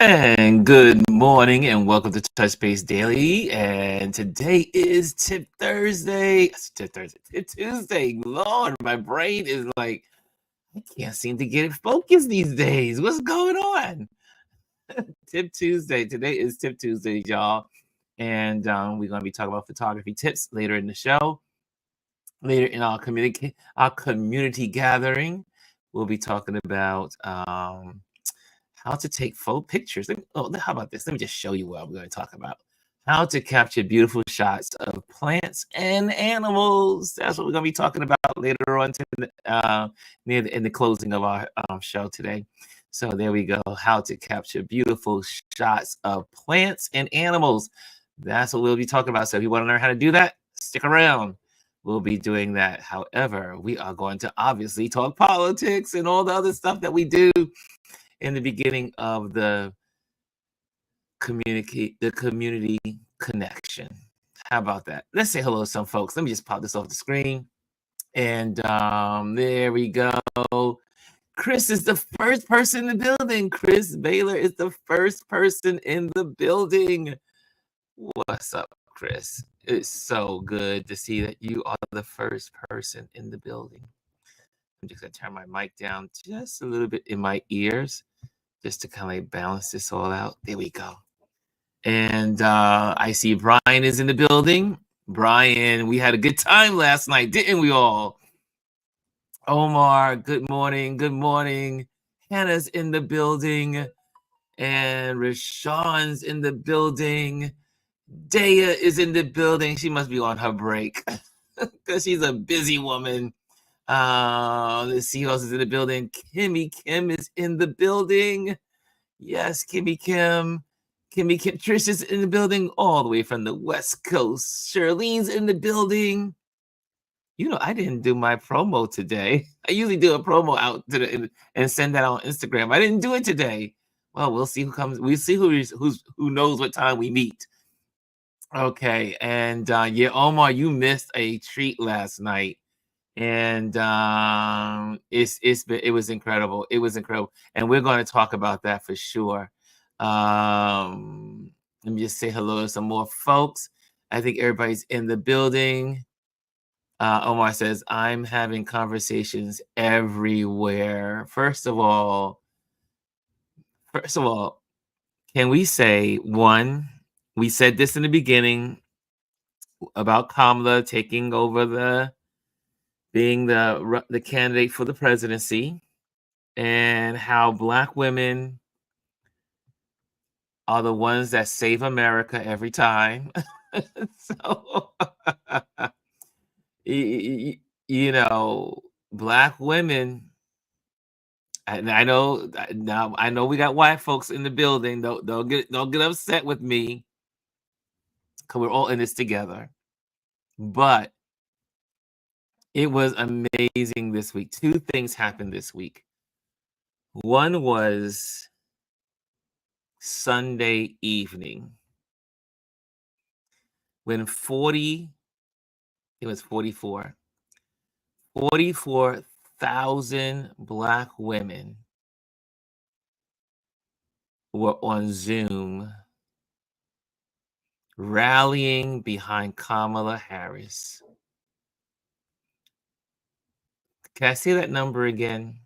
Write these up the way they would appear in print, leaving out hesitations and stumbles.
And good morning and welcome to Touch Base Daily. And today is Tip Thursday. It's Tip Thursday. Tip Tuesday. Lord, my brain is like, I can't seem to get it focused these days. What's going on? Tip Tuesday. Today is Tip Tuesday, y'all. And we're going to be talking about photography tips later in the show. Later in our community gathering, we'll be talking about how to take pictures. How about this? Let me just show you what I'm going to talk about. How to capture beautiful shots of plants and animals. That's what we're going to be talking about later on in the closing of our show today. So there we go. How to capture beautiful shots of plants and animals. That's what we'll be talking about. So if you want to learn how to do that, stick around. We'll be doing that. However, we are going to obviously talk politics and all the other stuff that we do in the beginning of the community connection. How about that? Let's say hello to some folks. Let me just pop this off the screen. And there we go. Chris is the first person in the building. Chris Baylor is the first person in the building. What's up, Chris? It's so good to see that you are the first person in the building. I'm just going to turn my mic down just a little bit in my ears, just to kind of balance this all out. There we go. And I see Brian is in the building. Brian, we had a good time last night, didn't we all? Omar, good morning. Good morning. Hannah's in the building. And Rashawn's in the building. Daya is in the building. She must be on her break because she's a busy woman. Let's see who else is in the building. Kimmy Kim is in the building. Yes, Kimmy Kim. Trish is in the building all the way from the West Coast. Charlene's in the building. You know, I didn't do my promo today. I usually do a promo out and send that on Instagram. I didn't do it today. Well, we'll see who comes. We'll see who knows what time we meet. Okay, and yeah, Omar, you missed a treat last night, and it was incredible. It was incredible, and we're going to talk about that for sure. Let me just say hello to some more folks. I think everybody's in the building. Omar says, I'm having conversations everywhere. First of all, can we say, one, we said this in the beginning about Kamala taking over being the candidate for the presidency, and how Black women are the ones that save America every time. So, you know, Black women, and I know now, I know we got white folks in the building. Don't get upset with me, because we're all in this together. But it was amazing this week. Two things happened this week. One was Sunday evening when it was 44,000 Black women were on Zoom rallying behind Kamala Harris. Can I say that number again?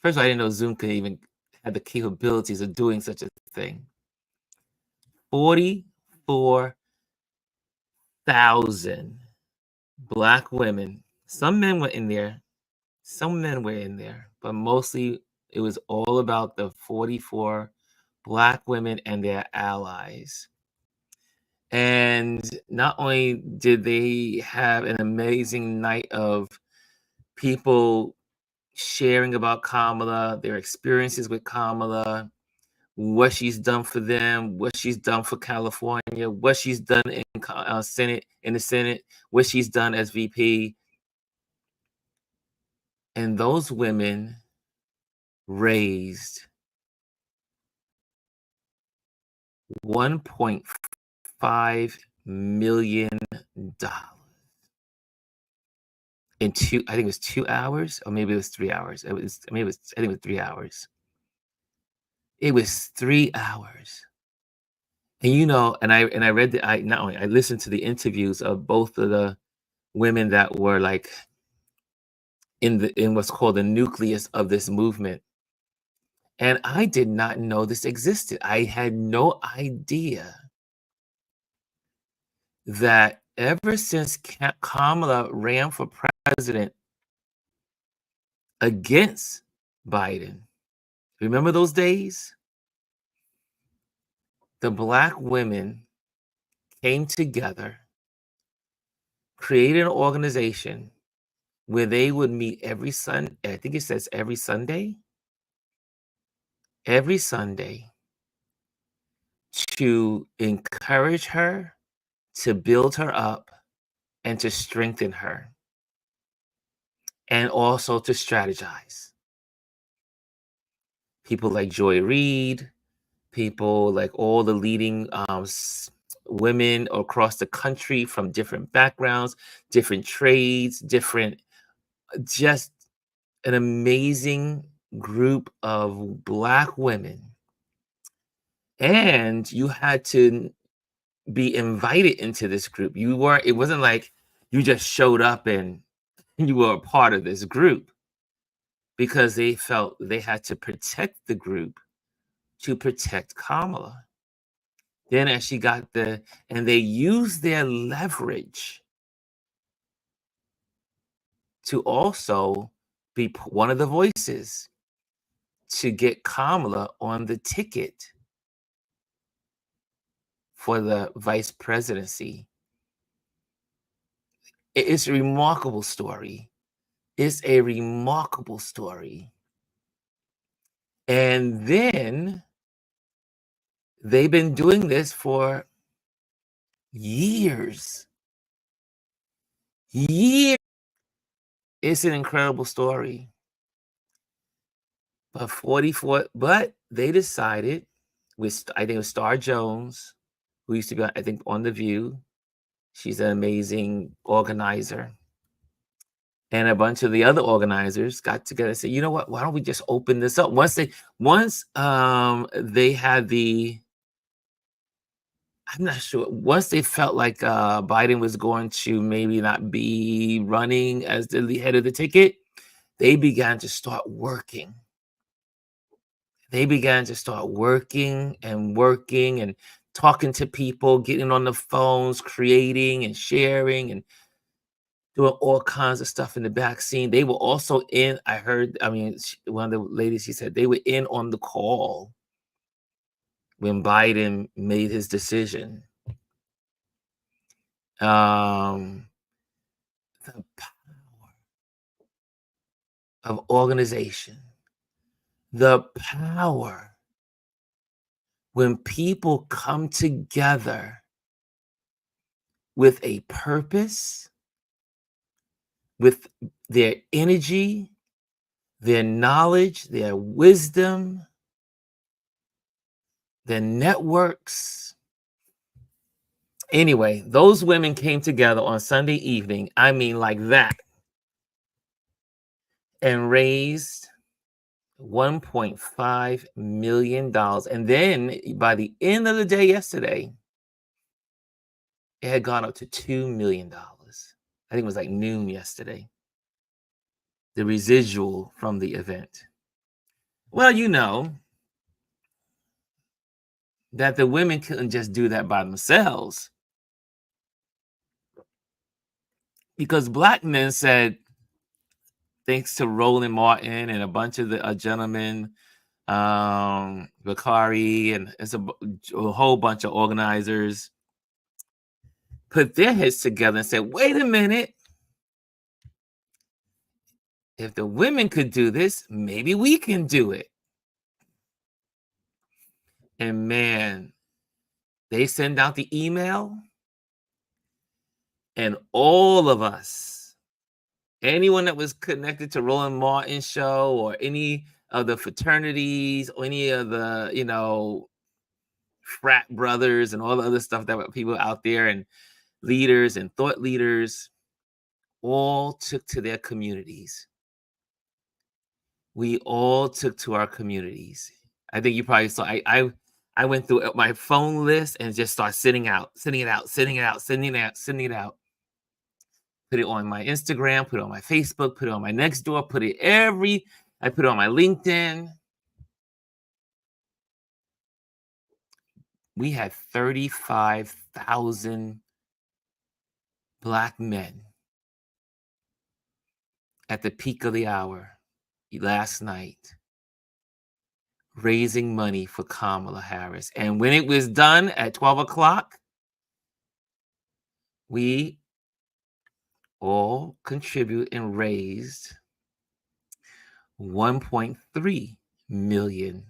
First of all, I didn't know Zoom could even have the capabilities of doing such a thing. 44,000 Black women. Some men were in there. Some men were in there, but mostly it was all about the 44 Black women and their allies. And not only did they have an amazing night of people sharing about Kamala, their experiences with Kamala, what she's done for them, what she's done for California, what she's done in the Senate, what she's done as VP. And those women raised $1.5 million in I think it was 2 hours, or maybe it was 3 hours. I think it was 3 hours. It was 3 hours. And, and I read I not only I listened to the interviews of both of the women that were, like, in what's called the nucleus of this movement, and I did not know this existed. I had no idea that ever since Kamala ran for president against Biden, remember those days? The Black women came together, created an organization where they would meet every I think it says every Sunday to encourage her, to build her up, and to strengthen her, and also to strategize. People like Joy Reid, people like all the leading women across the country from different backgrounds, different trades, just an amazing group of Black women. And you had to be invited into this group. It wasn't like you just showed up and you were a part of this group, because they felt they had to protect the group to protect Kamala. Then as she got and they used their leverage to also be one of the voices to get Kamala on the ticket for the vice presidency. It's a remarkable story. It's a remarkable story. And then they've been doing this for years. Years. It's an incredible story. But they decided I think it was Star Jones, who used to be, I think, on The View. She's an amazing organizer. And a bunch of the other organizers got together and said, you know what, why don't we just open this up? Once they had I'm not sure, once they felt like Biden was going to maybe not be running as the head of the ticket, they began to start working. And talking to people, getting on the phones, creating and sharing and doing all kinds of stuff in the back scene. They were also one of the ladies, she said they were in on the call when Biden made his decision. The power of organization, the power when people come together with a purpose, with their energy, their knowledge, their wisdom, their networks. Anyway, those women came together on Sunday evening, I mean like that, and raised $1.5 million. And then by the end of the day yesterday, it had gone up to $2 million. I think it was like noon yesterday, the residual from the event. Well, you know that the women couldn't just do that by themselves, because Black men said, thanks to Roland Martin and a bunch of the gentlemen, Bakari, and it's a whole bunch of organizers, put their heads together and said, wait a minute, if the women could do this, maybe we can do it. And man, they send out the email, and all of us, anyone that was connected to Roland Martin's show or any of the fraternities or any of the, frat brothers and all the other stuff that were people out there, and leaders and thought leaders, all took to their communities. We all took to our communities. I think you probably saw. I went through my phone list and just started sending it out. Put it on my Instagram, put it on my Facebook, put it on my Nextdoor, I put it on my LinkedIn. We had 35,000 Black men at the peak of the hour last night raising money for Kamala Harris. And when it was done at 12 o'clock, we all contribute and raised $1.3 million.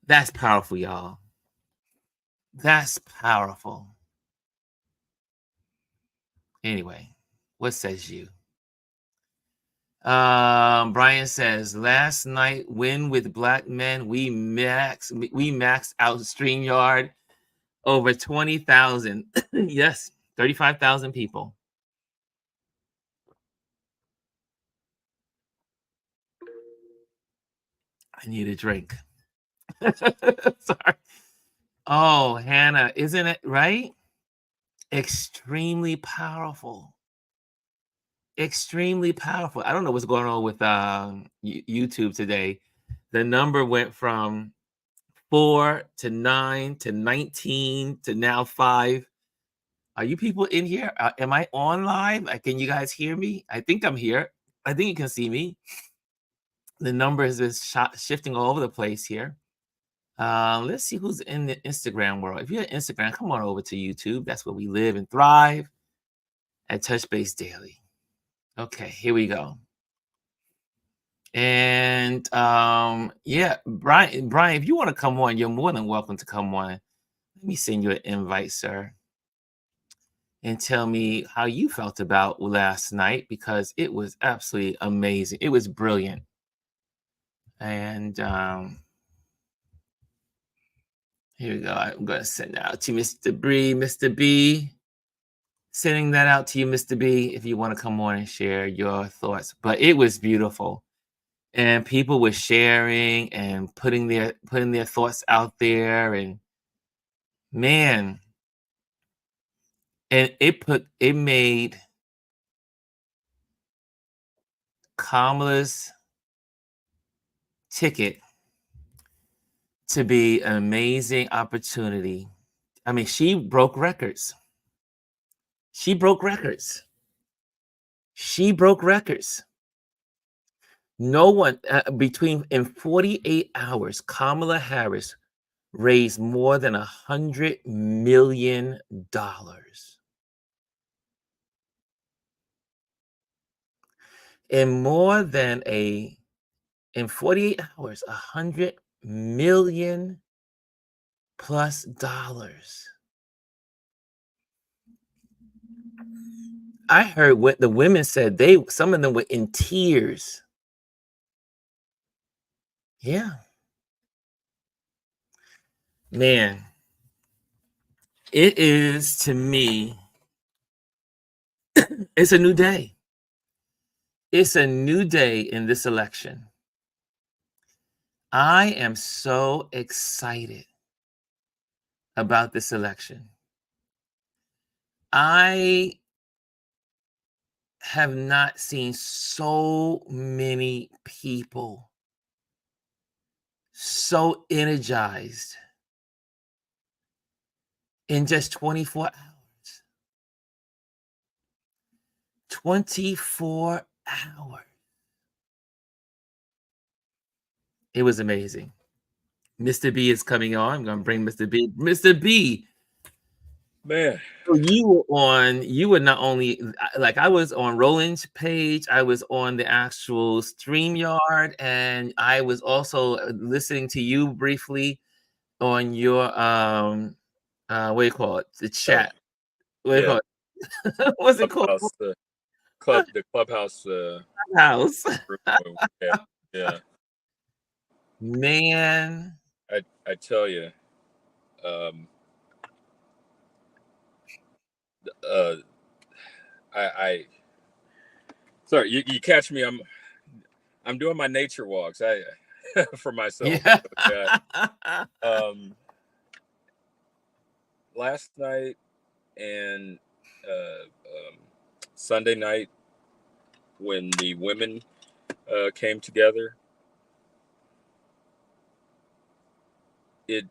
That's powerful, y'all. That's powerful. Anyway, what says you? Brian says, last night win with Black men, we maxed out StreamYard over 20,000. Yes, 35,000 people. I need a drink. Sorry. Oh, Hannah, isn't it right? Extremely powerful. Extremely powerful. I don't know what's going on with YouTube today. The number went from 4 to 9 to 19 to now 5. Are you people in here? Am I on live? Can you guys hear me? I think I'm here. I think you can see me. The number has been shifting all over the place here. Let's see who's in the Instagram world. If you're on Instagram, come on over to YouTube. That's where we live and thrive at Touch Base Daily. Okay, here we go. And yeah, Brian, if you want to come on, you're more than welcome to come on. Let me send you an invite, sir, and tell me how you felt about last night, because it was absolutely amazing. It was brilliant. And here we go. I'm going to send that out to Mr. B. Mr. B, sending that out to you, Mr. B, if you want to come on and share your thoughts. But it was beautiful. And people were sharing and putting their thoughts out there, and man, and it made Kamala's ticket to be an amazing opportunity. I mean, she broke records. She broke records. No one in 48 hours, Kamala Harris raised more than $100 million. In 48 hours, $100 million plus dollars. I heard what the women said. Some of them were in tears. Yeah. Man, it is, to me, it's a new day. It's a new day in this election. I am so excited about this election. I have not seen so many people so energized in just 24 hours. 24 hours. It was amazing. Mr. B is coming on. I'm going to bring Mr. B. Mr. B. Man. So you were not only, like, I was on Roland's page, I was on the actual StreamYard, and I was also listening to you briefly on your, what do you call it? The chat. What do you call it? What's it called? The Clubhouse. House. Yeah. Man. I tell you, I sorry, you catch me. I'm doing my nature walks. I for myself. Yeah. Yeah. Last night and Sunday night when the women came together, it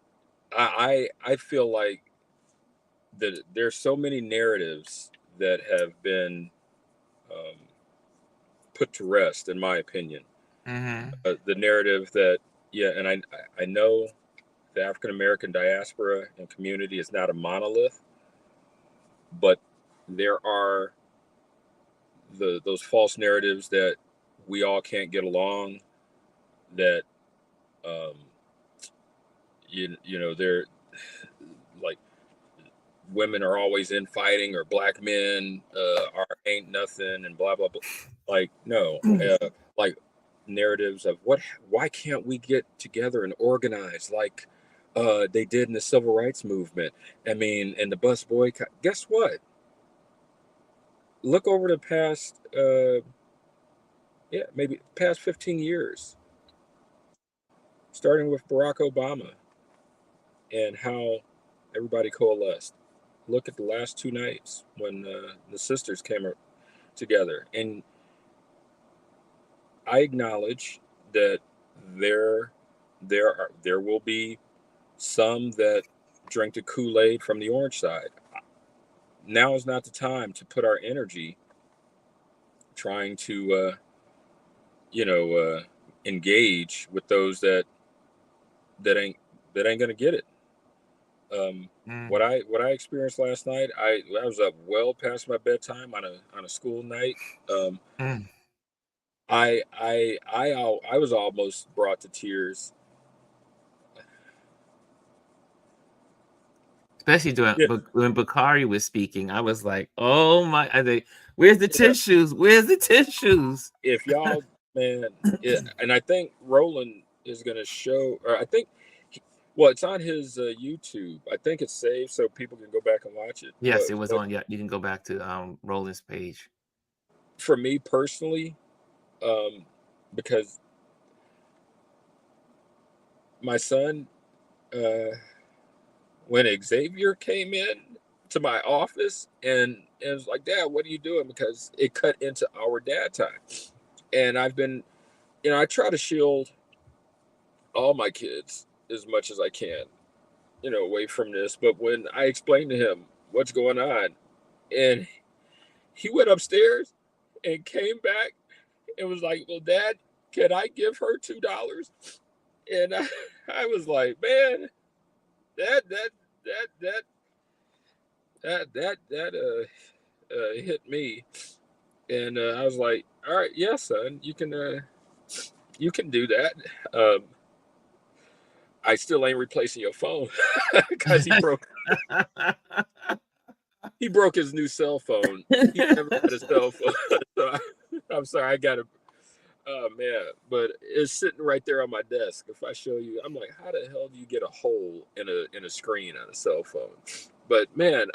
I feel like that there's so many narratives that have been um, put to rest, in my opinion. Mm-hmm. The narrative that, yeah, and I know the African American diaspora and community is not a monolith, but there are those false narratives that we all can't get along, that um, you know they're like women are always infighting, or black men are ain't nothing, and blah blah blah. Like, no, like narratives of why can't we get together and organize like they did in the civil rights movement? I mean, and the bus boycott. Guess what? Look over the past yeah, maybe past 15 years, starting with Barack Obama and how everybody coalesced. Look at the last two nights when the sisters came together, and I acknowledge that there there will be some that drink the Kool-Aid from the orange side. Now is not the time to put our energy trying to engage with those that ain't that ain't gonna get it. Mm. What I experienced last night, I was up well past my bedtime on a school night. Um, Mm. I was almost brought to tears. Especially during Yeah, when Bakari was speaking, I was like, "Oh my!" I think, "Where's the yeah. tissues? Where's the tissues?" If y'all, man, yeah, and I think Roland is gonna show, or I think, well, it's on his YouTube. I think it's saved so people can go back and watch it. Yes, it was But on. Yeah, you can go back to Roland's page. for me personally, um, because my son, uh, when Xavier came in to my office and it was like, "Dad, what are you doing?" Because it cut into our dad time, and I've been, I try to shield all my kids as much as I can, away from this. But when I explained to him what's going on, and he went upstairs and came back and was like, "Well, Dad, can I give her $2?" And I was like, "Man, that that that that that hit me." And I was like, "All right, yeah, son, you can do that. Um, I still ain't replacing your phone because he broke his new cell phone. He never had a cell phone. So I'm sorry, I got to. Oh man, but it's sitting right there on my desk. If I show you, I'm like, how the hell do you get a hole in a screen on a cell phone? But man,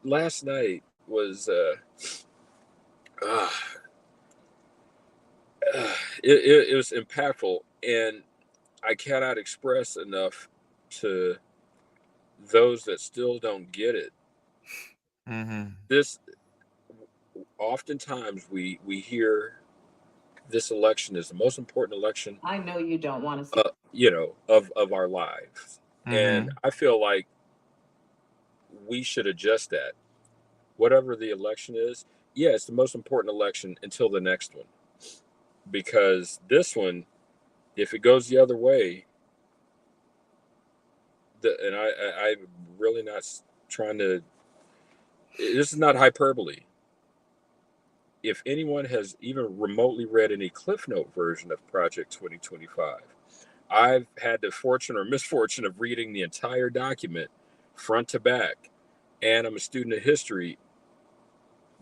last night was uh, it was impactful, and I cannot express enough to those that still don't get it. Mm-hmm. This oftentimes we hear this election is the most important election, I know you don't want to see. of our lives, and Mm-hmm. I feel like we should adjust that. Whatever the election is, yeah, it's the most important election until the next one, because this one, if it goes the other way, and I'm really not trying to. This is not hyperbole. If anyone has even remotely read any Cliff Note version of Project 2025, I've had the fortune or misfortune of reading the entire document front to back, and I'm a student of history.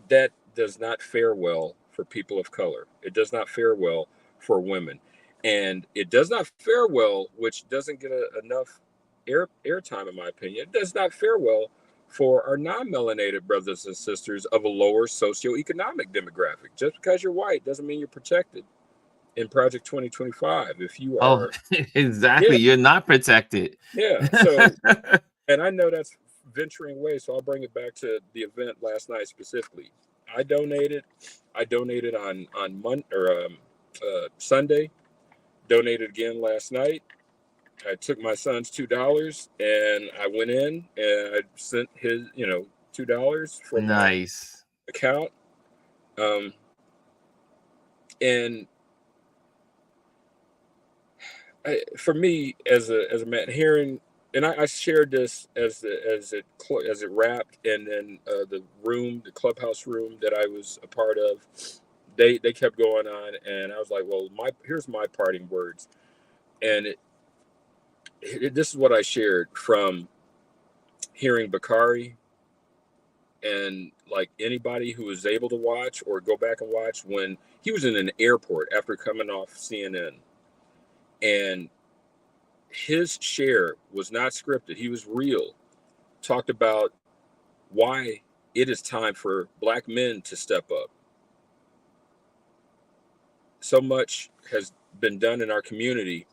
That does not fare well for people of color. It does not fare well for women. And it does not fare well, which doesn't get enough airtime, in my opinion. It does not fare well for our non-melanated brothers and sisters of a lower socioeconomic demographic. Just because you're white doesn't mean you're protected. in Project 2025. If you Oh, are, exactly. yeah, You're not protected. yeah. So, and I know that's venturing away, so I'll bring it back to the event last night specifically. I donated. I donated on Sunday. Donated again last night. I took my son's $2 and I went in and I sent his, $2 from my Nice. account. Um, and for me, as a man, hearing, and I shared this as it wrapped, and then the clubhouse room that I was a part of, they kept going on, and I was like, well, here's my parting words, and this is what I shared from hearing Bakari, and like anybody who was able to watch or go back and watch when he was in an airport after coming off CNN, and his share was not scripted. He was real. Talked about why it is time for Black men to step up. So much has been done in our community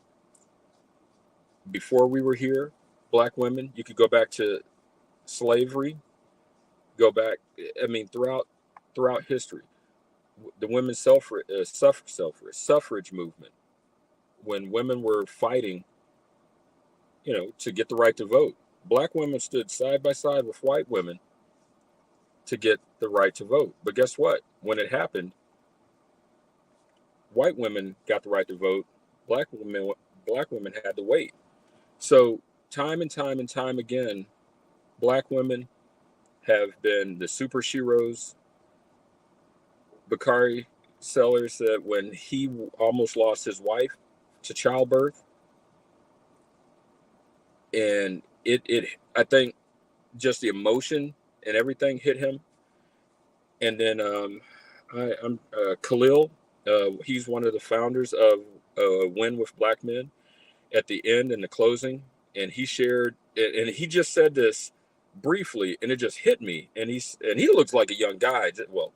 before we were here. Black women, you could go back to slavery, go back, I mean, throughout history. The women's suffrage movement, when women were fighting, to get the right to vote. Black women stood side by side with white women to get the right to vote. But guess what? When it happened, white women got the right to vote. Black women had to wait. So time and time and time again, Black women have been the super heroes. Bakari Sellers said when he almost lost his wife to childbirth, and it I think just the emotion and everything hit him. And then I'm Khalil. He's one of the founders of Win with Black Men. At the end in the closing, and he shared, and he just said this briefly, and it just hit me. And he looks like a young guy. Well,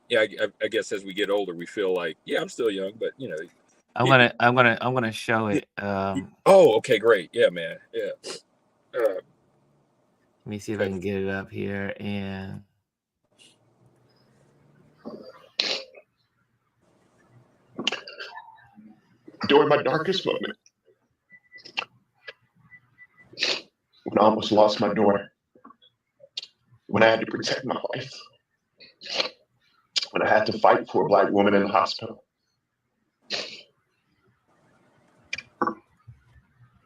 yeah, I guess as we get older, we feel like, yeah, I'm still young, but I'm gonna show it. Oh, okay, great, yeah, man, yeah. Let me see if I can get it up here. And during my darkest moment, when I almost lost my daughter, when I had to protect my life, when I had to fight for a Black woman in the hospital.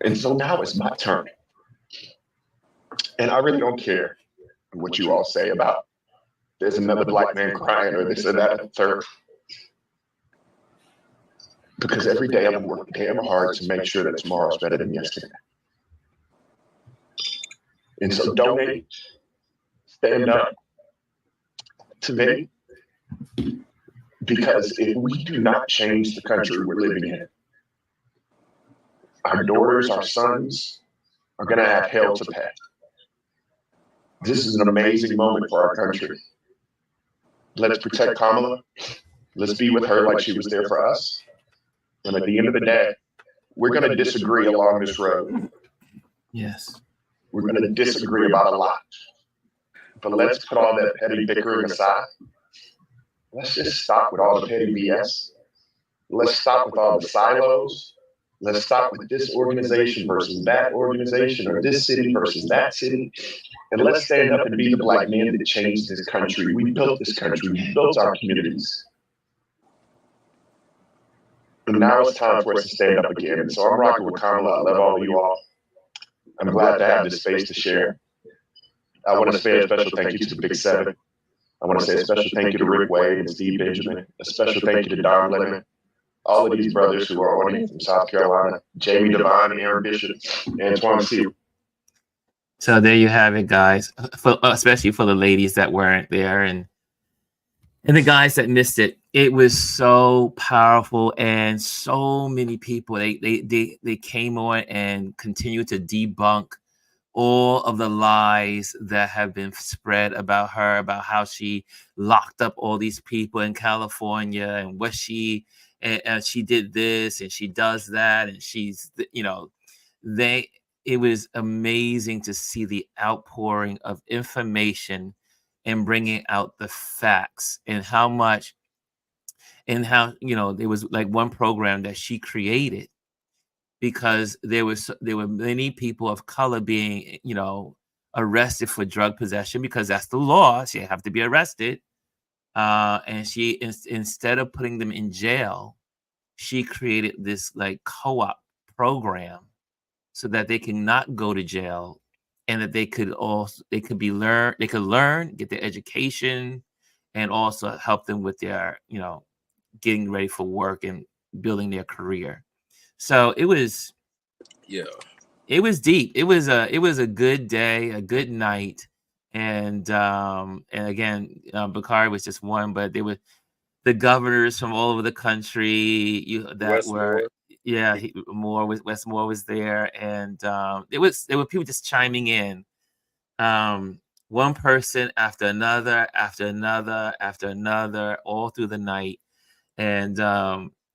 And so now it's my turn. And I really don't care what you all say about there's another Black man crying or this or that or the third. Because every day I'm working damn hard to make sure that tomorrow's better than yesterday. And so donate, stand up to me, because if we do not change the country we're living in, our daughters, our sons are going to have hell to pay. This is an amazing moment for our country. Let's protect Kamala. Let's be with her like she was there for us. And at the end of the day, we're going to disagree along this road. yes, We're going to disagree about a lot. But let's put all that petty bickering aside. Let's just stop with all the petty BS. Let's stop with all the silos. Let's stop with this organization versus that organization, or this city versus that city. And let's stand up and be the Black men that changed this country. We built this country. We built our communities. And now it's time for us to stand up again. And so I'm rocking with Kamala. I love all of you all. I'm glad to have this space to share. I want to say a special thank you to the Big Seven. I want to say a special thank you to Rick Wade and Steve Benjamin. A special thank you to Don Lemon. All of these brothers who are on here from South Carolina. Jamie Devine, Aaron Bishop, Antoine C. so there you have it, guys. Especially for the ladies that weren't there, and the guys that missed it. It was so powerful, and so many people they came on and continued to debunk all of the lies that have been spread about her, about how she locked up all these people in California, and what she and she did this and she does that, and she's, it was amazing to see the outpouring of information and bringing out the facts, and how much, and how, there was like one program that she created because there were many people of color being, arrested for drug possession, because that's the law. So you have to be arrested. And she, instead of putting them in jail, she created this like co-op program so that they can not go to jail, and that they could learn, get their education, and also help them with their, getting ready for work and building their career. So it was deep. It was a good day, a good night. And again, Bakari was just one, but there were the governors from all over the country Westmore was there, and there were people just chiming in, one person after another, all through the night. And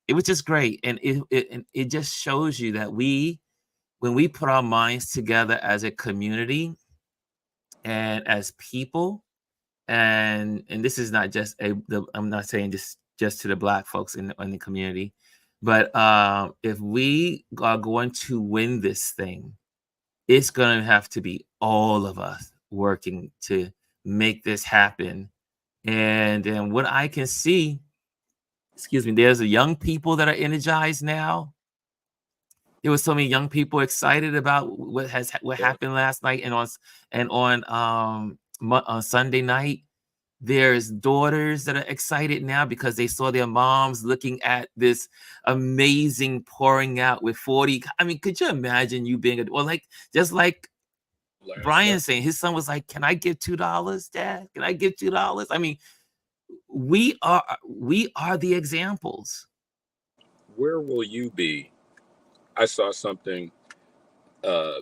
it was just great. And it just shows you that when we put our minds together as a community and as people, and this is not just I'm not saying just to the Black folks in the community, but if we are going to win this thing, it's going to have to be all of us working to make this happen. And what I can see, there's a young people that are energized now. There were so many young people excited about what happened last night, and on Sunday night. There's daughters that are excited now because they saw their moms looking at this amazing pouring out with 40. I mean, could you imagine you being just like Brian saying, his son was like, "Can I give $2, Dad? Can I give $2?" I mean, we are the examples. Where will you be? I saw something. I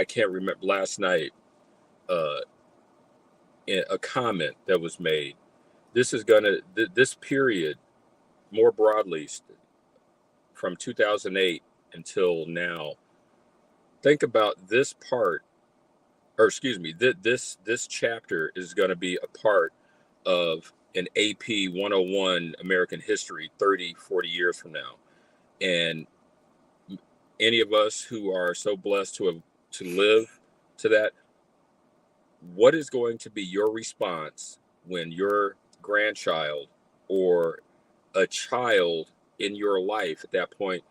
can't remember last night. A comment that was made. This is this period, more broadly, from 2008 until now. Think about this part, or excuse me, this chapter is going to be a part of an AP 101 American history 30, 40 years from now. And any of us who are so blessed to live to that, what is going to be your response when your grandchild or a child in your life at that point,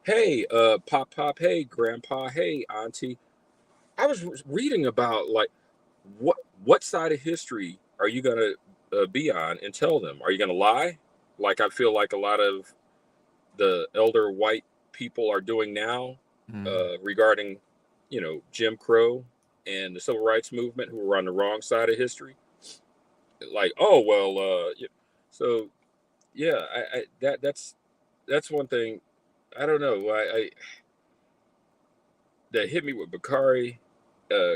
hey, pop, hey, grandpa, hey, auntie, I was reading about like what side of history are you going to be on, and tell them? Are you going to lie? Like I feel like a lot of the elder white people are doing now, regarding, Jim Crow and the civil rights movement, who were on the wrong side of history. Like, oh well, so yeah, that's one thing. I don't know. I that hit me with Bakari,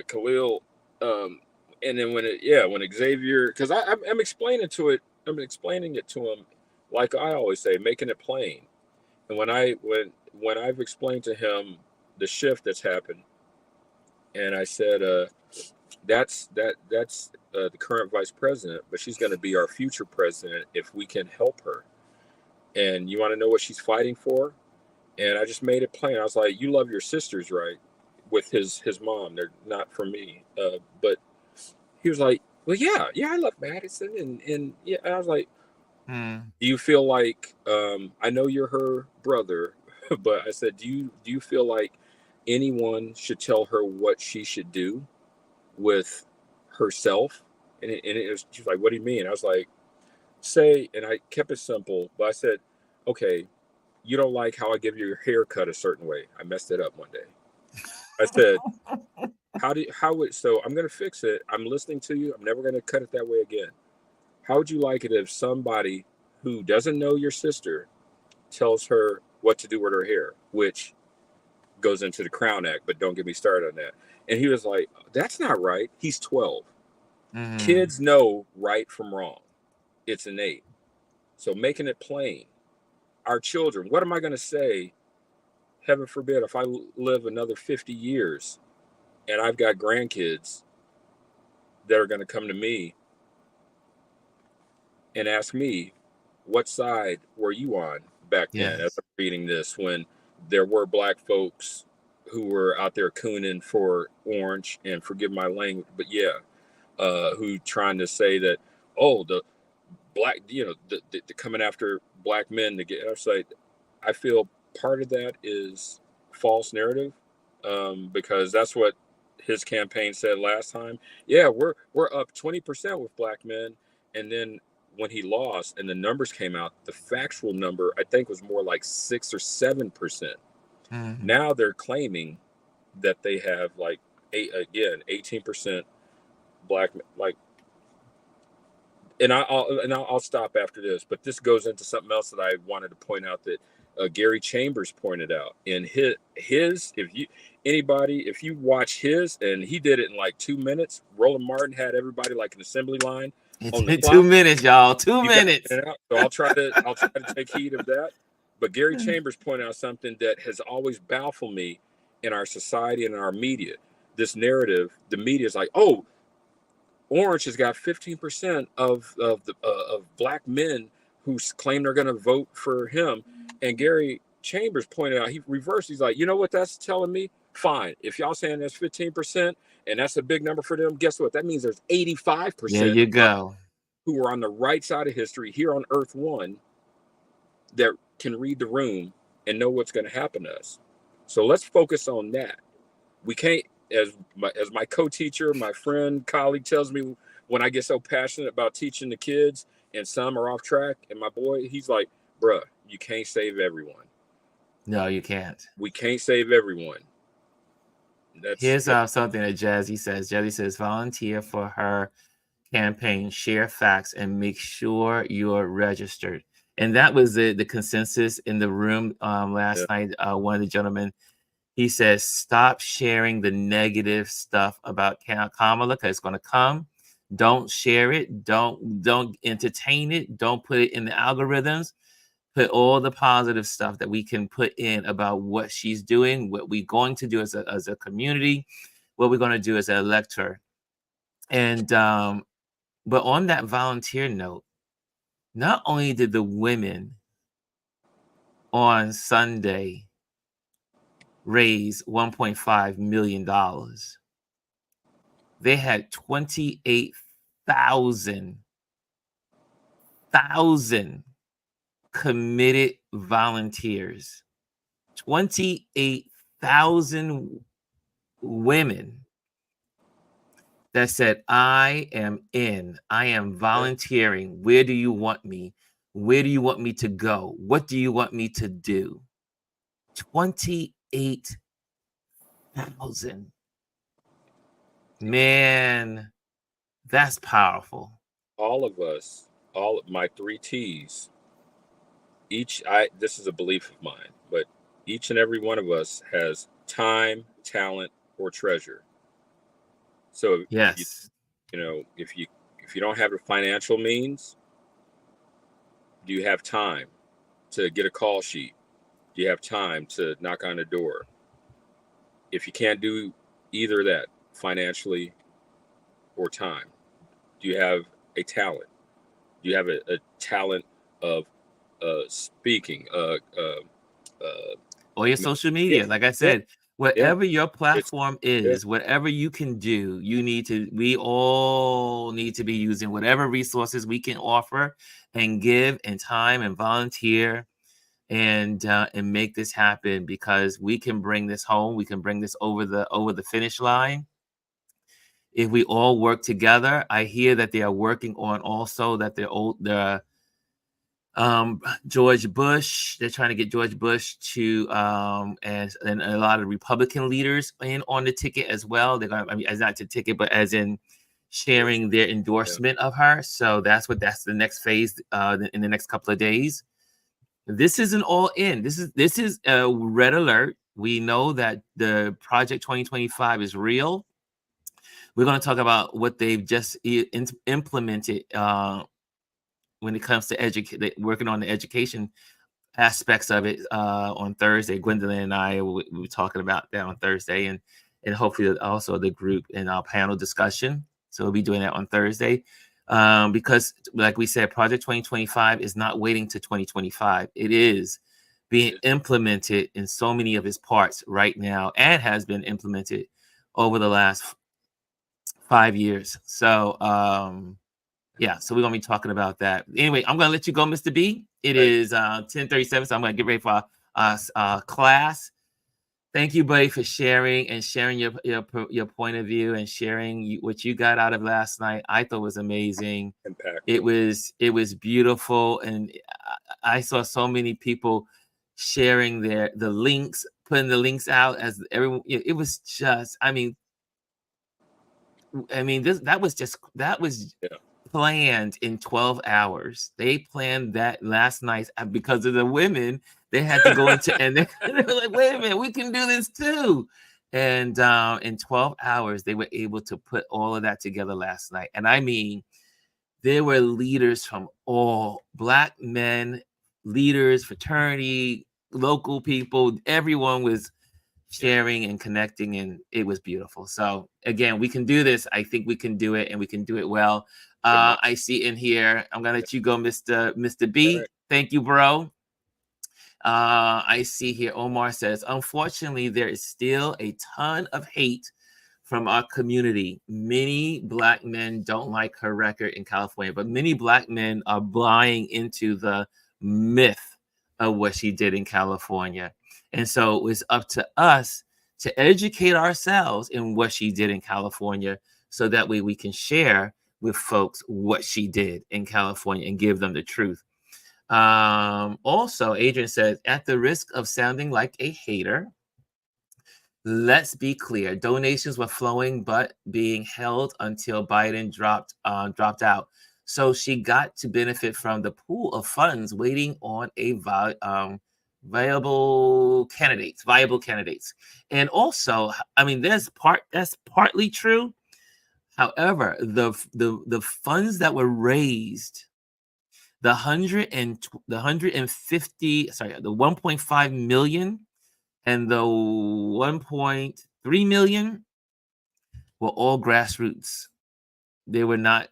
Khalil, and then when Xavier, because I'm explaining it to him, like I always say, making it plain. And when I've explained to him the shift that's happened, and I said, that's the current vice president, but she's going to be our future president if we can help her. And you want to know what she's fighting for? And I just made it plain. I was like, you love your sisters, right? With his mom. They're not for me. But he was like, well, yeah, I love Madison. And yeah, and I was like, do you feel like, I know you're her brother, but I said, do you feel like anyone should tell her what she should do with herself? And she was like, what do you mean? I was like, and I kept it simple, but I said, okay, you don't like how I give your haircut a certain way. I messed it up one day. I said, so I'm going to fix it. I'm listening to you. I'm never going to cut it that way again. How would you like it if somebody who doesn't know your sister tells her what to do with her hair, which goes into the Crown Act, but don't get me started on that. And he was like, that's not right. He's 12. Kids know right from wrong. It's innate. So making it plain. Our children, what am I going to say? Heaven forbid, if I live another 50 years and I've got grandkids that are going to come to me and ask me, what side were you on back then? As Yes. I'm reading this, when there were black folks who were out there cooning for orange, and forgive my language, but yeah, who trying to say that, oh, the black, the coming after black men to get. I was like, I feel part of that is false narrative, because that's what his campaign said last time. Yeah, we're up 20% with black men, and then when he lost and the numbers came out, the factual number I think was more like 6 or 7%. Mhm. Now they're claiming that they have like 18% black, like, and I'll stop after this, but this goes into something else that I wanted to point out that Gary Chambers pointed out in his if you watch his, and he did it in like 2 minutes. Roland Martin had everybody like an assembly line It's on the 2 clock. minutes, y'all. 2 You got minutes. it out. So I'll try to take heed of that. But Gary Chambers pointed out something that has always baffled me in our society and in our media. This narrative, the media is like, oh, Orange has got 15% of black men who claim they're going to vote for him. And Gary Chambers pointed out, he reversed. He's like, you know what that's telling me? Fine. If y'all saying that's 15% and that's a big number for them, guess what? That means there's There 85% you go. who are on the right side of history here on Earth One that can read the room and know what's going to happen to us. So let's focus on that. We can't, as my co-teacher, my friend, colleague tells me, when I get so passionate about teaching the kids and some are off track, and my boy, he's like, bruh, you can't save everyone. No, you can't. We can't save everyone. Here's something that Jazzy says. Jazzy says, volunteer for her campaign, share facts, and make sure you're registered. And that was the consensus in the room last night. One of the gentlemen, he says, stop sharing the negative stuff about Kamala, because it's going to come. Don't share it. Don't entertain it. Don't put it in the algorithms. Put all the positive stuff that we can put in about what she's doing, what we're going to do as a community, what we're going to do as an elector. And but on that volunteer note, not only did the women on Sunday raise $1.5 million, they had 28,000 committed volunteers. 28,000 women that said, I am in, I am volunteering. Where do you want me? Where do you want me to go? What do you want me to do? 28,000. Man, that's powerful. All of us, all of my 3 T's, this is a belief of mine, but each and every one of us has time, talent, or treasure. So yes, if you don't have the financial means, do you have time to get a call sheet? Do you have time to knock on a door? If you can't do either of that, financially or time, do you have a talent? Do you have a talent of speaking? or your social media. Like I said, whatever your platform is, whatever you can do, we all need to be using whatever resources we can offer and give, and time and volunteer, and make this happen, because we can bring this home. We can bring this over the finish line if we all work together. I hear that they are working on also that the George Bush, they're trying to get George Bush to and a lot of Republican leaders in on the ticket as well. They're going as not to ticket, but as in sharing their endorsement of her. So that's the next phase in the next couple of days. This isn't all in. This is a red alert. We know that the Project 2025 is real. We're going to talk about what they've just implemented when it comes to working on the education aspects of it on Thursday. Gwendolyn and I we were talking about that on Thursday, and hopefully also the group in our panel discussion. So we'll be doing that on Thursday. Because like we said, Project 2025 is not waiting to 2025. It is being implemented in so many of its parts right now, and has been implemented over the last 5 years. So yeah, so we're gonna be talking about that. Anyway, I'm gonna let you go, Mr. B. It is 10:37, so I'm gonna get ready for class. Thank you, buddy, for sharing your point of view and sharing what you got out of last night. I thought was amazing. Impactful. It was beautiful, and I saw so many people sharing the links, putting the links out as everyone. It was just, I mean, that was planned in 12 hours. They planned that last night because of the women. They had to go into, and they were like, wait a minute, we can do this too. And in 12 hours, they were able to put all of that together last night. And I mean, there were leaders from all Black men, leaders, fraternity, local people. Everyone was sharing and connecting, and it was beautiful. So again, we can do this. I think we can do it, and we can do it well. I see in here, I'm gonna let you go, Mr. B. Right. Thank you, bro. I see here Omar says, unfortunately, there is still a ton of hate from our community. Many Black men don't like her record in California, but many Black men are buying into the myth of what she did in California. And so it was up to us to educate ourselves in what she did in California, so that way we can share with folks what she did in California and give them the truth. Also, Adrian says, at the risk of sounding like a hater, let's be clear. Donations were flowing, but being held until Biden dropped out. So she got to benefit from the pool of funds waiting on a viable candidates. And also, I mean, that's partly true. However, the funds that were raised, the 1.5 million and the 1.3 million were all grassroots. They were not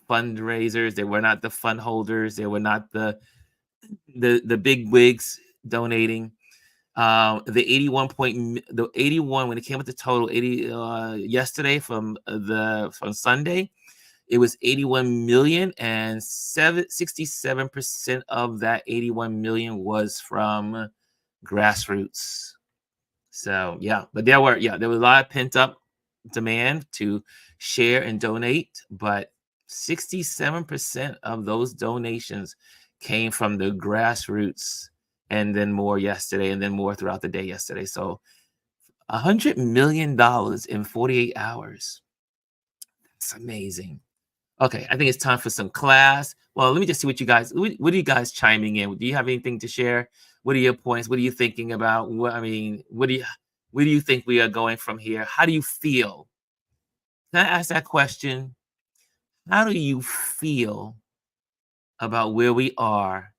fundraisers. They were not the fund holders. They were not the big wigs donating. The 81 when it came with the total 80 yesterday from Sunday, it was 81 million, and 67% of that 81 million was from grassroots. So yeah, but there was a lot of pent up demand to share and donate, but 67% of those donations came from the grassroots, and then more yesterday, and then more throughout the day yesterday. So $100 million in 48 hours. That's amazing. Okay, I think it's time for some class. Well, let me just see what are you guys chiming in? Do you have anything to share? What are your points? What are you thinking about? Where do you think we are going from here? How do you feel? Can I ask that question? How do you feel about where we are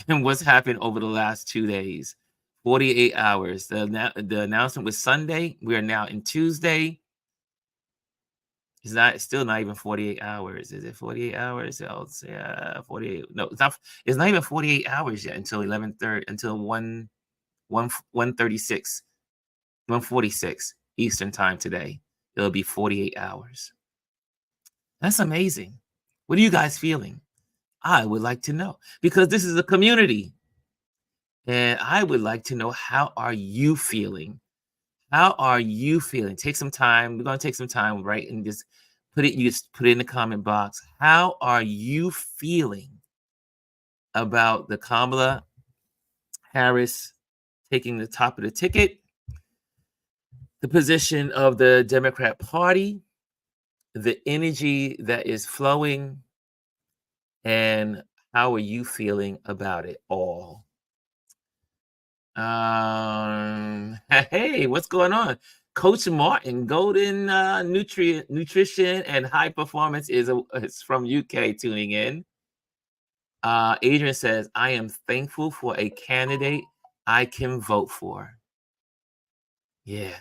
and what's happened over the last 2 days? 48 hours. The announcement was Sunday. We are now in Tuesday. It's still not even 48 hours. Is it 48 hours? I'll say 48. No, it's not even 48 hours yet until 11:30, until 1:36, 1:46 Eastern time today. It'll be 48 hours. That's amazing. What are you guys feeling? I would like to know, because this is a community. And I would like to know, how are you feeling? How are you feeling? Take some time. We're going to take some time, right? And just put it in the comment box. How are you feeling about the Kamala Harris taking the top of the ticket, the position of the Democrat Party, the energy that is flowing, and how are you feeling about it all? Hey, what's going on? Coach Martin, Golden Nutrition and High Performance is from UK tuning in. Adrian says, I am thankful for a candidate I can vote for. Yeah.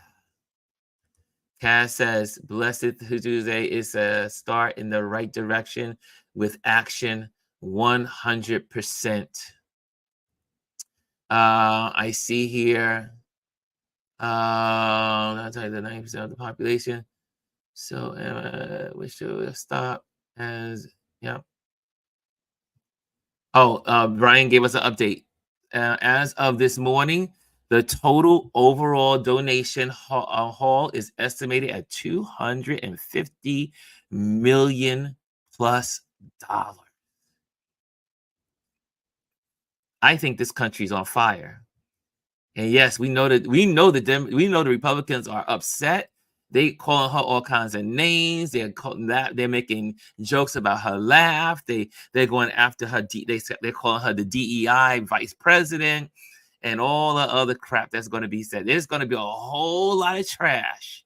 Cass says, Blessed Tuesday is a start in the right direction with action 100%. I see here, that's like the 90% of the population. So we should stop as, yeah. Oh, Brian gave us an update. As of this morning, the total overall donation haul is estimated at $250 million plus. I think this country's on fire. And yes, we know the Republicans are upset. They calling her all kinds of names. They're making jokes about her laugh. They're going after her. They're calling her the DEI vice president, and all the other crap that's going to be said. There's going to be a whole lot of trash,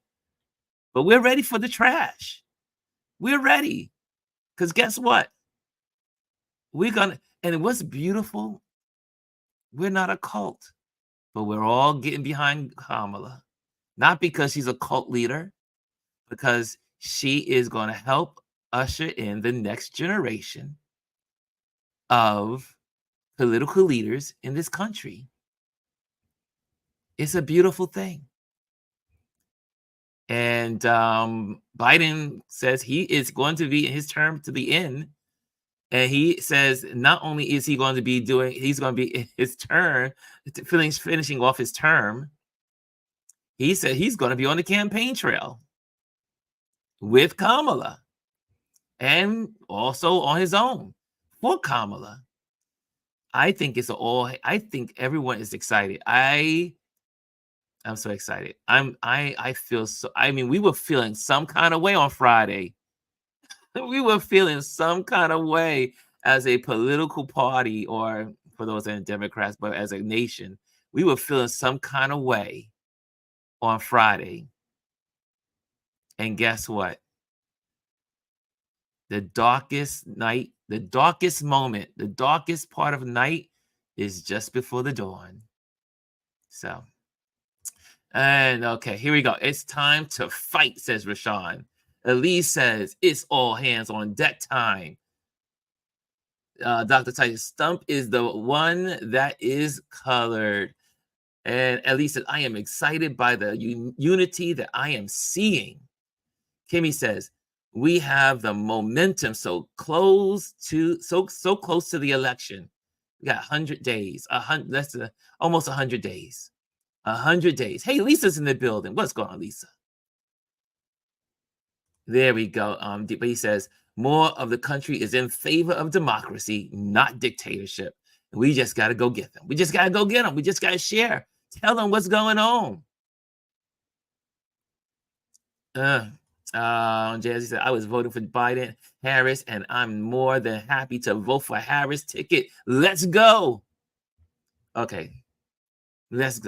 but we're ready for the trash. We're ready, because guess what? And what's beautiful? We're not a cult, but we're all getting behind Kamala. Not because she's a cult leader, because she is going to help usher in the next generation of political leaders in this country. It's a beautiful thing. And Biden says he is going to be in his term to the end. And he says not only is he going to be he's going to be in his turn, finishing off his term. He said he's going to be on the campaign trail with Kamala and also on his own for Kamala. I think I think everyone is excited. I'm so excited. I feel so, we were feeling some kind of way on Friday. We were feeling some kind of way as a political party, or for those that are Democrats, but as a nation, we were feeling some kind of way on Friday. And guess what? The darkest night, the darkest moment, the darkest part of night is just before the dawn. So, and okay, here we go. It's time to fight, says Rashawn. Elise says, it's all hands on deck time. Dr. Titan, Stump is the one that is colored. And Elise says, I am excited by the unity that I am seeing. Kimmy says, we have the momentum so close to the election. We got 100 days, almost 100 days. 100 days. Hey, Lisa's in the building. What's going on, Lisa? There we go. But he says, more of the country is in favor of democracy, not dictatorship. We just got to go get them. We just got to go get them. We just got to share. Tell them what's going on. Jazzy said, I was voting for Biden, Harris, and I'm more than happy to vote for Harris ticket. Let's go. Okay. Let's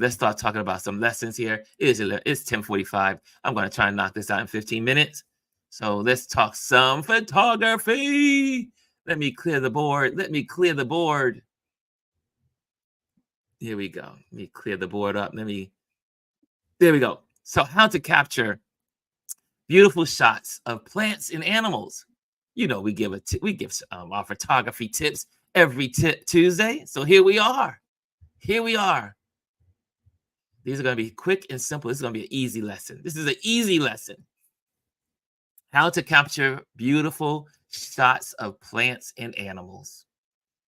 start talking about some lessons here. It's 10:45. I'm going to try and knock this out in 15 minutes. So let's talk some photography. Let me clear the board. Here we go. Let me clear the board up. There we go. So how to capture beautiful shots of plants and animals. You know, we give our photography tips every Tuesday. So here we are. These are going to be quick and simple. This is going to be an easy lesson. This is an easy lesson. How to capture beautiful shots of plants and animals.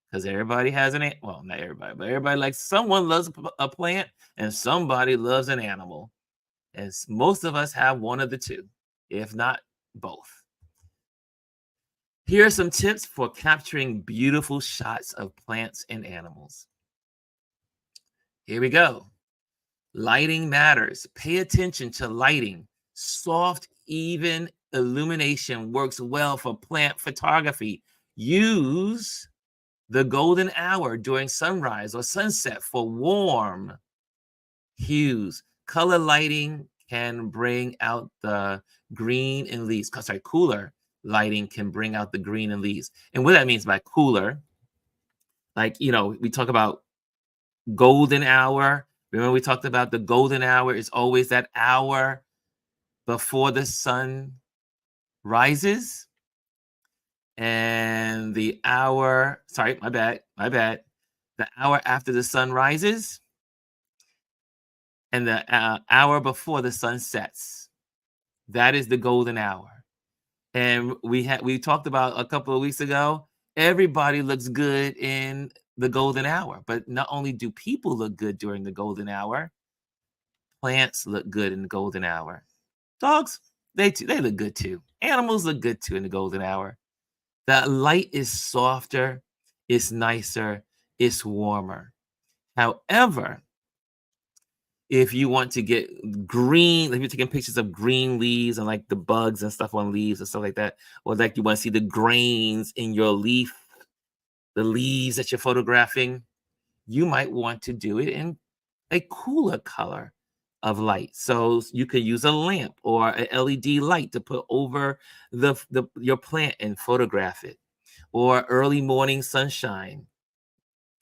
Because everybody has well, not everybody, but everybody someone loves a plant and somebody loves an animal. And most of us have one of the two, if not both. Here are some tips for capturing beautiful shots of plants and animals. Here we go. Lighting matters. Pay attention to lighting. Soft, even illumination works well for plant photography. Use the golden hour during sunrise or sunset for warm hues. Color lighting can bring out the green in leaves. Sorry, cooler lighting can bring out the green in leaves. And what that means by cooler, like, we talk about golden hour. Remember, we talked about the golden hour is always that hour before the sun rises. And the hour, sorry, my bad. The hour after the sun rises and the hour before the sun sets. That is the golden hour. And we talked about a couple of weeks ago, everybody looks good in the golden hour. But not only do people look good during the golden hour, plants look good in the golden hour. Dogs, they look good too. Animals look good too in the golden hour. The light is softer, it's nicer, it's warmer. However, if you want to get green, if you're taking pictures of green leaves and like the bugs and stuff on leaves and stuff like that, or like you want to see the grains in your leaf, the leaves that you're photographing, you might want to do it in a cooler color of light. So you could use a lamp or an LED light to put over your plant and photograph it, or early morning sunshine.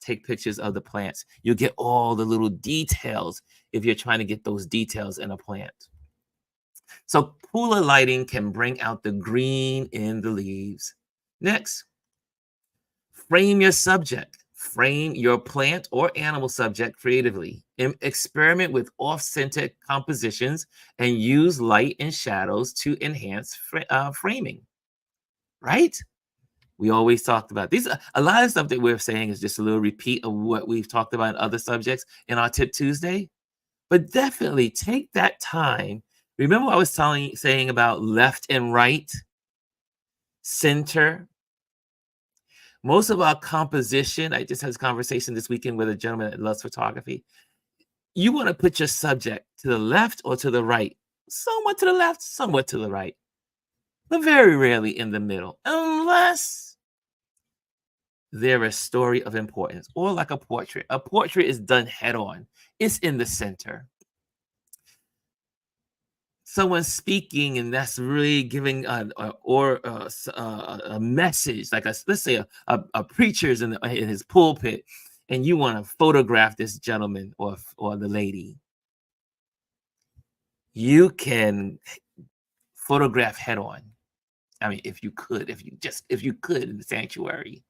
Take pictures of the plants. You'll get all the little details if you're trying to get those details in a plant. So cooler lighting can bring out the green in the leaves. Next, frame your subject. Frame your plant or animal subject creatively. Experiment with off-center compositions and use light and shadows to enhance framing. Right? We always talked about these. A lot of stuff that we're saying is just a little repeat of what we've talked about in other subjects in our Tip Tuesday. But definitely take that time. Remember what I was saying about left and right, center. Most of our composition, I just had this conversation this weekend with a gentleman that loves photography. You want to put your subject to the left or to the right, somewhat to the left, somewhat to the right, but very rarely in the middle, unless they're a story of importance, or like a portrait. A portrait is done head on. It's in the center. Someone's speaking, and that's really giving a message, like let's say a preacher's in his pulpit, and you want to photograph this gentleman or the lady. You can photograph head on. I mean, if you could in the sanctuary,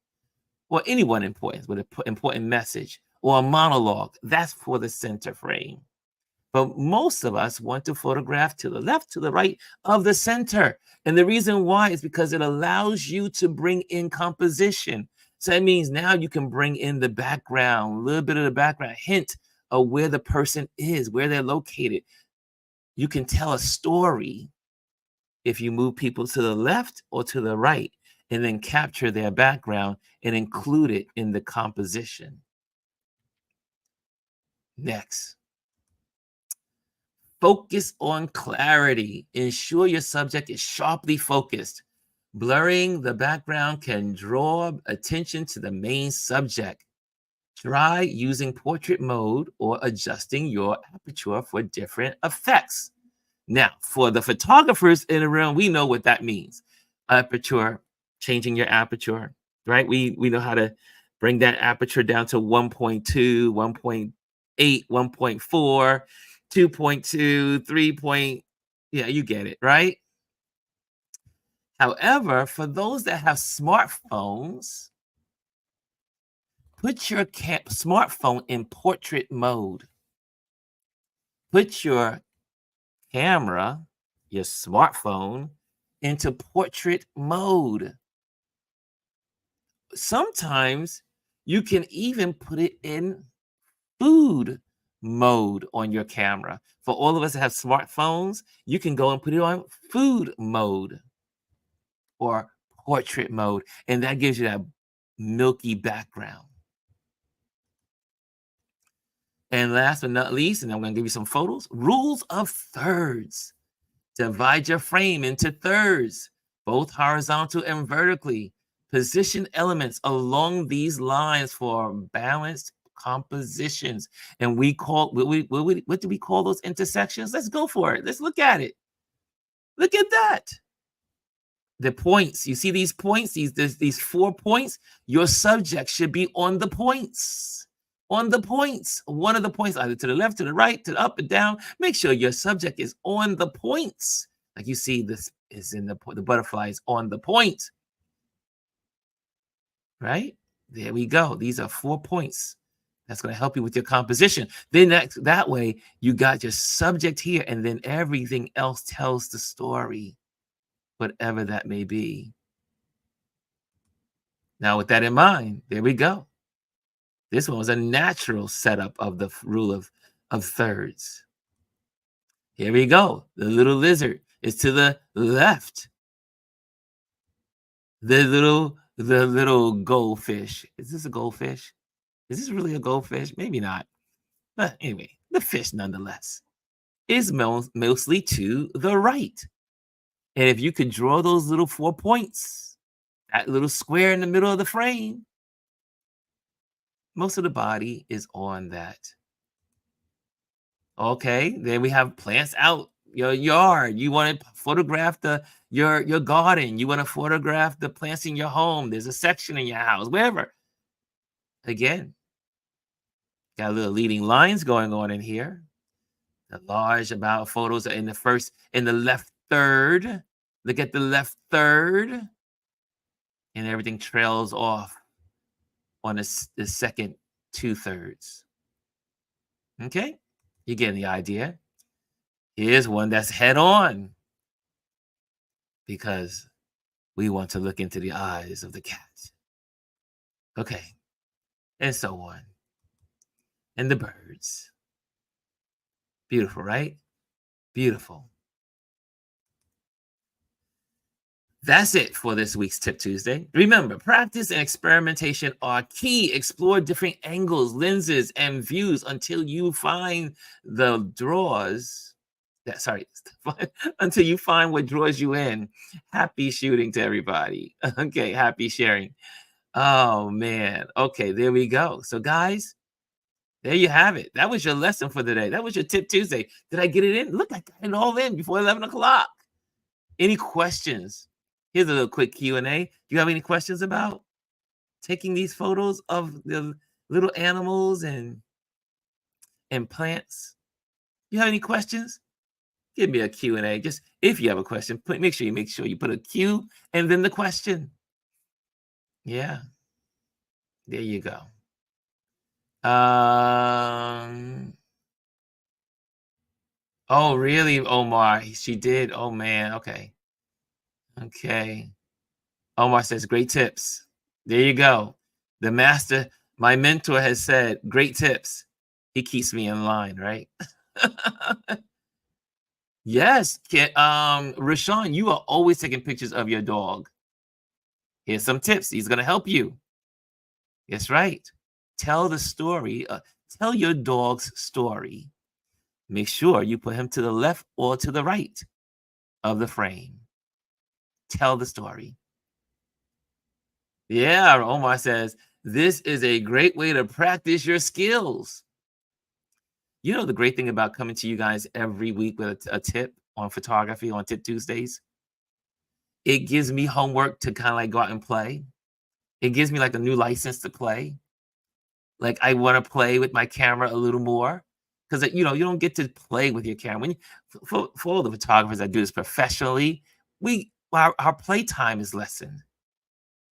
or anyone important with an important message or a monologue, that's for the center frame. But most of us want to photograph to the left, to the right of the center. And the reason why is because it allows you to bring in composition. So that means now you can bring in the background, a little bit of the background, hint of where the person is, where they're located. You can tell a story if you move people to the left or to the right, and then capture their background and include it in the composition. Next. Focus on clarity. Ensure your subject is sharply focused. Blurring the background can draw attention to the main subject. Try using portrait mode or adjusting your aperture for different effects. Now, for the photographers in the room, we know what that means. Aperture, changing your aperture, right? We know how to bring that aperture down to 1.2, 1.8, 1.4. 2.2, 3. Yeah, you get it, right? However, for those that have smartphones, put your smartphone in portrait mode. Put your camera, your smartphone, into portrait mode. Sometimes you can even put it in food mode on your camera. For all of us that have smartphones, you can go and put it on food mode or portrait mode, and that gives you that milky background. And last but not least, and I'm going to give you some photos, rules of thirds. Divide your frame into thirds, both horizontal and vertically. Position elements along these lines for balanced compositions. And we call, what do we call those intersections? Let's go for it. Let's look at it. Look at that. The points, you see these points, these 4 points, your subject should be on the points. On the points, one of the points, either to the left, to the right, to the up and down. Make sure your subject is on the points. Like you see, this is in the butterfly is on the point. Right? There we go. These are 4 points. That's going to help you with your composition. Then that way, you got your subject here, and then everything else tells the story, whatever that may be. Now, with that in mind, there we go. This one was a natural setup of the rule of thirds. Here we go. The little lizard is to the left. The little goldfish. Is this a goldfish? Is this really a goldfish? Maybe not. But anyway, the fish nonetheless is mostly to the right. And if you could draw those little 4 points, that little square in the middle of the frame, most of the body is on that. Okay, then we have plants out your yard. You want to photograph your garden. You want to photograph the plants in your home. There's a section in your house, wherever. Again, got little leading lines going on in here. The large amount of photos are in the left third. Look at the left third. And everything trails off on the second 2/3. Okay, you're getting the idea. Here's one that's head on, because we want to look into the eyes of the cat. Okay, and so on. And the birds. Beautiful, right? Beautiful. That's it for this week's Tip Tuesday. Remember, practice and experimentation are key. Explore different angles, lenses, and views until you find until you find what draws you in. Happy shooting to everybody. Okay, happy sharing. Oh, man. Okay, there we go. So, guys, there you have it. That was your lesson for the day. That was your Tip Tuesday. Did I get it in? Look, I got it all in before 11 o'clock. Any questions? Here's a little quick Q&A. Do you have any questions about taking these photos of the little animals and plants? You have any questions? Give me a Q&A. Just if you have a question, make sure you put a Q and then the question. Yeah. There you go. Oh, really, Omar? She did. Oh, man. Okay. Okay. Omar says, great tips. There you go. The master, my mentor, has said, great tips. He keeps me in line, right? Yes. Rashawn, you are always taking pictures of your dog. Here's some tips. He's going to help you. That's right. Tell the story. Tell your dog's story. Make sure you put him to the left or to the right of the frame. Tell the story. Yeah, Omar says, this is a great way to practice your skills. You know the great thing about coming to you guys every week with a tip on photography on Tip Tuesdays? It gives me homework to kind of like go out and play. It gives me like a new license to play. Like I want to play with my camera a little more. Because, you don't get to play with your camera. For all the photographers that do this professionally, our play time is lessened.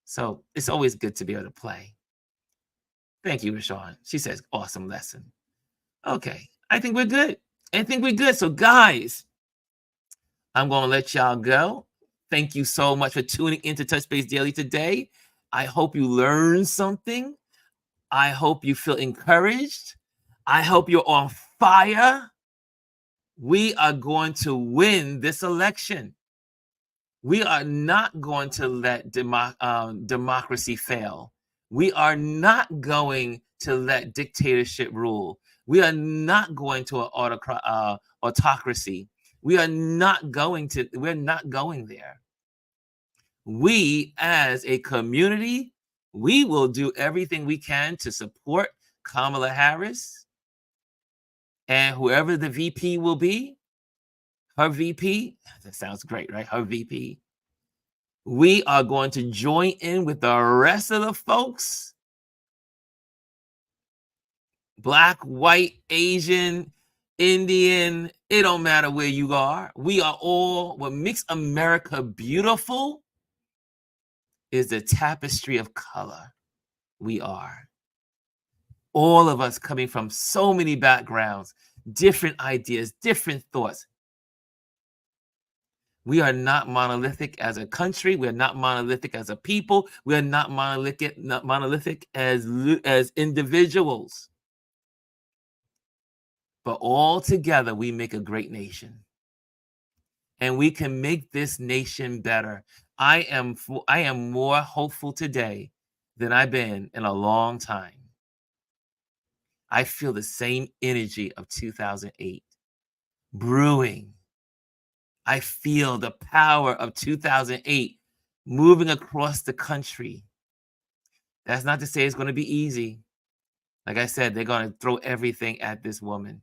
So it's always good to be able to play. Thank you, Rashawn. She says, awesome lesson. Okay, I think we're good. So guys, I'm going to let y'all go. Thank you so much for tuning into Touch Base Daily today. I hope you learned something. I hope you feel encouraged. I hope you're on fire. We are going to win this election. We are not going to let democracy fail. We are not going to let dictatorship rule. We are not going to an autocracy. We're not going there. We as a community, we will do everything we can to support Kamala Harris, and whoever the VP will be, her VP, that sounds great, right? Her VP. We are going to join in with the rest of the folks, Black, white, Asian, Indian, it don't matter where you are. We are all, what makes America beautiful is the tapestry of color. We are. All of us coming from so many backgrounds, different ideas, different thoughts. We are not monolithic as a country. We are not monolithic as a people. We are not monolithic as individuals. But all together, we make a great nation. And we can make this nation better. I am more hopeful today than I've been in a long time. I feel the same energy of 2008 brewing. I feel the power of 2008 moving across the country. That's not to say it's going to be easy. Like I said, they're going to throw everything at this woman.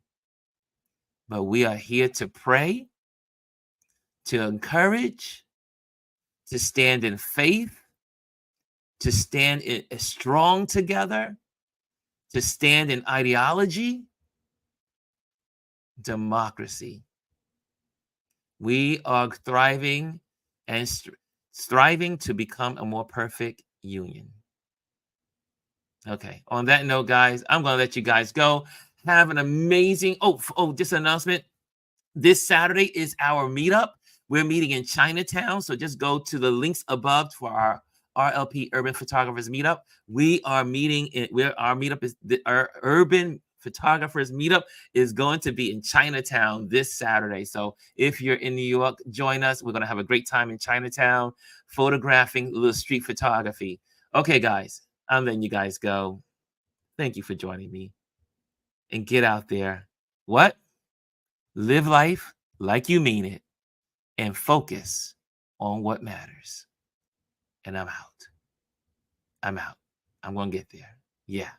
But we are here to pray, to encourage, to stand in faith, to stand strong together, to stand in ideology, democracy. We are thriving and striving to become a more perfect union. Okay, on that note, guys, I'm going to let you guys go. Have an amazing, just an announcement. This Saturday is our meetup. We're meeting in Chinatown, so just go to the links above for our RLP Urban Photographers Meetup. Our Urban Photographers Meetup is going to be in Chinatown this Saturday. So if you're in New York, join us. We're going to have a great time in Chinatown, photographing a little street photography. Okay, guys, I'm letting you guys go. Thank you for joining me. And get out there. What? Live life like you mean it and focus on what matters. And I'm out. I'm going to get there. Yeah.